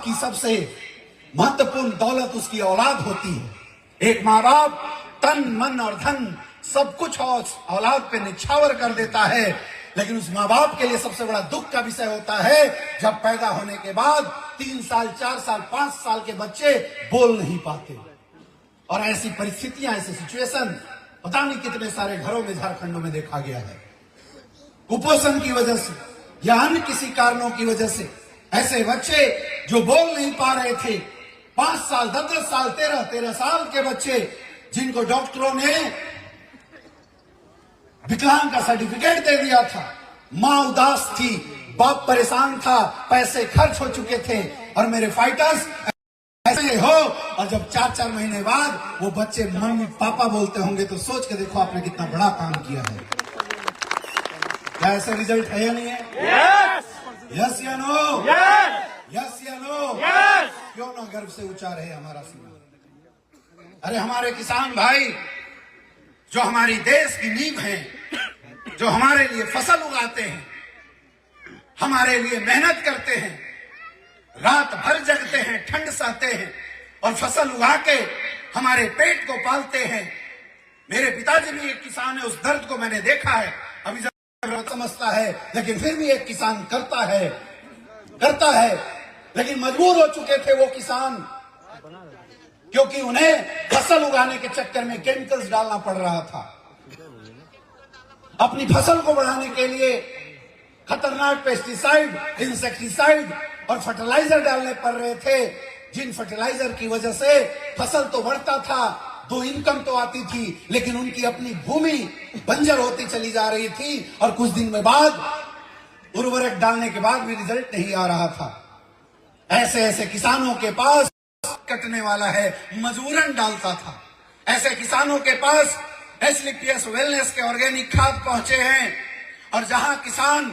बाप की सबसे महत्वपूर्ण दौलत उसकी औलाद होती है। एक माँ बाप तन मन और धन सब कुछ औलाद पे निछावर कर देता है, लेकिन उस माँ बाप के लिए सबसे बड़ा दुख का विषय होता है जब पैदा होने के बाद 3 साल 4 साल 5 साल के बच्चे बोल नहीं पाते। और ऐसी परिस्थितियां, ऐसी सिचुएशन पता नहीं कितने सारे घरों में झारखंड में देखा गया है। कुपोषण की वजह से या अन्य किसी कारणों की वजह से ऐसे बच्चे जो बोल नहीं पा रहे थे, 5 साल 10 साल 13 साल के बच्चे जिनको डॉक्टरों ने विकलांग का सर्टिफिकेट दे दिया था। मां उदास थी, बाप परेशान था, पैसे खर्च हो चुके थे और मेरे फाइटर्स ऐसे हो, और जब 4-4 महीने बाद वो बच्चे मम्मी पापा बोलते होंगे तो सोच के देखो आपने कितना बड़ा काम किया है। क्या ऐसा रिजल्ट है या नहीं है? यस या नो? यस या नो? क्यों ना गर्व से ऊंचा रहे हमारा सीना। अरे हमारे किसान भाई जो हमारी देश की नींव है, जो हमारे लिए फसल उगाते हैं, हमारे लिए मेहनत करते हैं, रात भर जगते हैं, ठंड सहते हैं और फसल उगा के हमारे पेट को पालते हैं। मेरे पिताजी भी एक किसान है, उस दर्द को मैंने देखा है। अभी समझता है लेकिन फिर भी एक किसान करता है, लेकिन मजबूर हो चुके थे वो किसान, क्योंकि उन्हें फसल उगाने के चक्कर में केमिकल्स डालना पड़ रहा था। अपनी फसल को बढ़ाने के लिए खतरनाक पेस्टिसाइड, इंसेक्टिसाइड और फर्टिलाइजर डालने पड़ रहे थे, जिन फर्टिलाइजर की वजह से फसल तो बढ़ता था, 2 इनकम तो आती थी, लेकिन उनकी अपनी भूमि बंजर होती चली जा रही थी और कुछ दिन में बाद उर्वरक डालने के बाद भी रिजल्ट नहीं आ रहा था। ऐसे किसानों के पास कटने वाला है, मजबूरन डालता था। ऐसे किसानों के पास एसलीपीएस वेलनेस के ऑर्गेनिक खाद पहुंचे हैं, और जहां किसान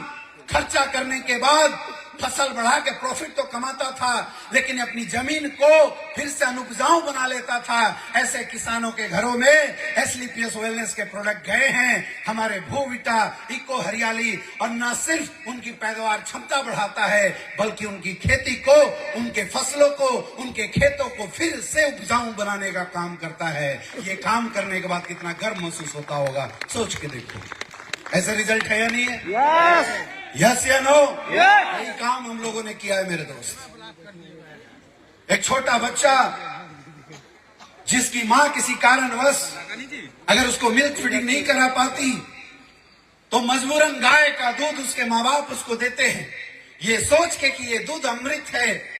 खर्चा करने के बाद फसल बढ़ा के प्रॉफिट तो कमाता था, लेकिन अपनी जमीन को फिर से अनुपजाऊ बना लेता था। ऐसे किसानों के घरों में एसलीपीएस वेलनेस के प्रोडक्ट गए हैं। हमारे भूविटा, इको हरियाली, और न सिर्फ उनकी पैदावार क्षमता बढ़ाता है, बल्कि उनकी खेती को, उनके फसलों को, उनके खेतों को फिर से उपजाऊ बनाने का काम करता है। ये काम करने के बाद कितना गर्व महसूस होता होगा, सोच के देखो। ऐसा रिजल्ट है या नहीं है? यस या नो? यही काम हम लोगों ने किया है मेरे दोस्त। एक छोटा बच्चा जिसकी मां किसी कारणवश अगर उसको मिल्क फीडिंग नहीं करा पाती, तो मजबूरन गाय का दूध उसके माँ बाप उसको देते हैं, ये सोच के कि ये दूध अमृत है।